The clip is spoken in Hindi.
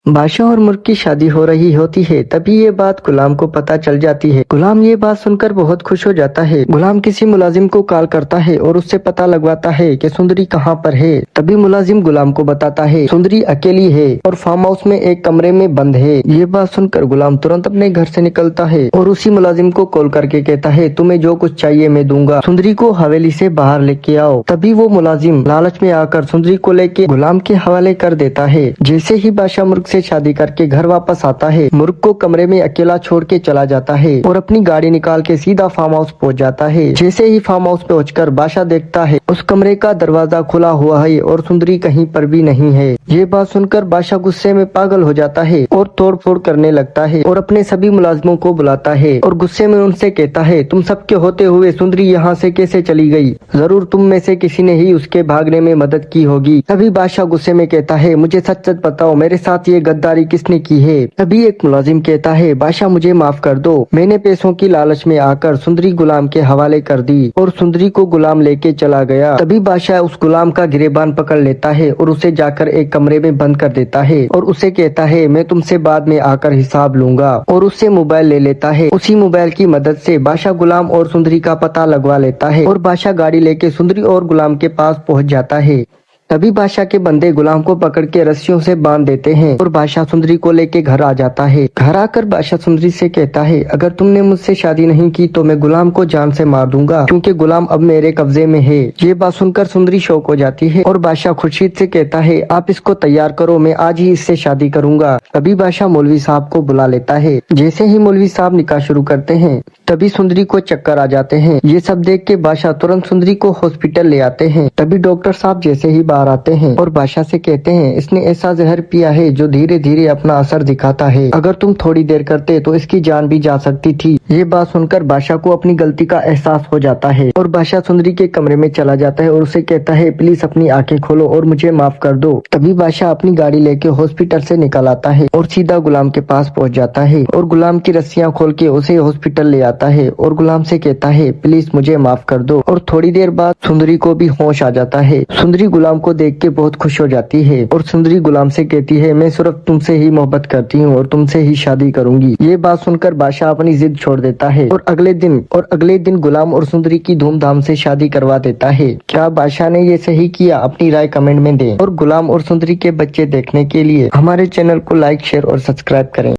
बादशाह और मुर्ग की शादी हो रही होती है। तभी ये बात गुलाम को पता चल जाती है। गुलाम ये बात सुनकर बहुत खुश हो जाता है। गुलाम किसी मुलाजिम को कॉल करता है और उससे पता लगवाता है कि सुंदरी कहाँ पर है। तभी मुलाजिम गुलाम को बताता है सुंदरी अकेली है और फार्म हाउस में एक कमरे में बंद है। ये बात सुनकर गुलाम तुरंत अपने घर से निकलता है और उसी मुलाजिम को कॉल करके कहता है तुम्हें जो कुछ चाहिए मैं दूंगा, सुंदरी को हवेली से बाहर लेके आओ। तभी वो मुलाजिम लालच में आकर सुंदरी को लेके गुलाम के हवाले कर देता है। जैसे ही बादशाह मुर्ग से शादी करके घर वापस आता है, मुर्ग को कमरे में अकेला छोड़ के चला जाता है और अपनी गाड़ी निकाल के सीधा फार्म हाउस पहुंच जाता है। जैसे ही फार्म हाउस पहुंचकर बादशाह देखता है उस कमरे का दरवाजा खुला हुआ है और सुंदरी कहीं पर भी नहीं है। ये बात सुनकर बादशाह गुस्से में पागल हो जाता है और तोड़ फोड़ करने लगता है और अपने सभी मुलाजिमों को बुलाता है और गुस्से में उनसे कहता है तुम सबके होते हुए सुंदरी यहाँ से कैसे चली गई? जरूर तुम में से किसी ने ही उसके भागने में मदद की होगी। तभी बादशाह गुस्से में कहता है मुझे सच सच बताओ, मेरे साथ ये गद्दारी किसने की है? तभी एक मुलाजिम कहता है बादशाह मुझे माफ कर दो, मैंने पैसों की लालच में आकर सुंदरी गुलाम के हवाले कर दी और सुंदरी को गुलाम लेके चला गया। तभी बादशाह उस गुलाम का गिरेबान पकड़ लेता है और उसे जाकर एक कमरे में बंद कर देता है और उसे कहता है मैं तुमसे बाद में आकर हिसाब लूंगा और उससे मोबाइल ले लेता है। उसी मोबाइल की मदद से बादशाह गुलाम और सुंदरी का पता लगवा लेता है और बादशाह गाड़ी लेके सुंदरी और गुलाम के पास पहुंच जाता है। तभी बादशाह के बंदे गुलाम को पकड़ के रस्सियों से बांध देते हैं और बादशाह सुंदरी को लेके घर आ जाता है। घर आकर बादशाह सुंदरी से कहता है अगर तुमने मुझसे शादी नहीं की तो मैं गुलाम को जान से मार दूंगा, क्योंकि गुलाम अब मेरे कब्जे में है। ये बात सुनकर सुंदरी शौक हो जाती है और बादशाह खुर्शीद से कहता है आप इसको तैयार करो, मैं आज ही इससे शादी करूंगा। तभी बादशाह मौलवी साहब को बुला लेता है। जैसे ही मौलवी साहब निकाह शुरू करते हैं तभी सुंदरी को चक्कर आ जाते हैं। ये सब देख के बादशाह तुरंत सुंदरी को हॉस्पिटल ले आते हैं। तभी डॉक्टर साहब जैसे ही बाहर आते हैं और बादशाह से कहते हैं इसने ऐसा जहर पिया है जो धीरे धीरे अपना असर दिखाता है, अगर तुम थोड़ी देर करते तो इसकी जान भी जा सकती थी। ये बात सुनकर बादशाह को अपनी गलती का एहसास हो जाता है और बादशाह सुंदरी के कमरे में चला जाता है और उसे कहता है प्लीज अपनी आंखें खोलो और मुझे माफ कर दो। तभी बादशाह अपनी गाड़ी लेके हॉस्पिटल से निकल आता है और सीधा गुलाम के पास पहुंच जाता है और गुलाम की रस्सियां खोल के उसे हॉस्पिटल ले आता है और गुलाम से कहता है प्लीज मुझे माफ कर दो। और थोड़ी देर बाद सुंदरी को भी होश आ जाता है। सुंदरी गुलाम को देख के बहुत खुश हो जाती है और सुंदरी गुलाम से कहती है मैं सिर्फ तुमसे ही मोहब्बत करती हूँ और तुमसे ही शादी करूंगी। ये बात सुनकर बादशाह अपनी जिद छोड़ देता है और अगले दिन गुलाम और सुंदरी की धूमधाम से शादी करवा देता है। क्या बादशाह ने ये सही किया? अपनी राय कमेंट में दें और गुलाम और सुंदरी के बच्चे देखने के लिए हमारे चैनल को लाइक, शेयर और सब्सक्राइब करें।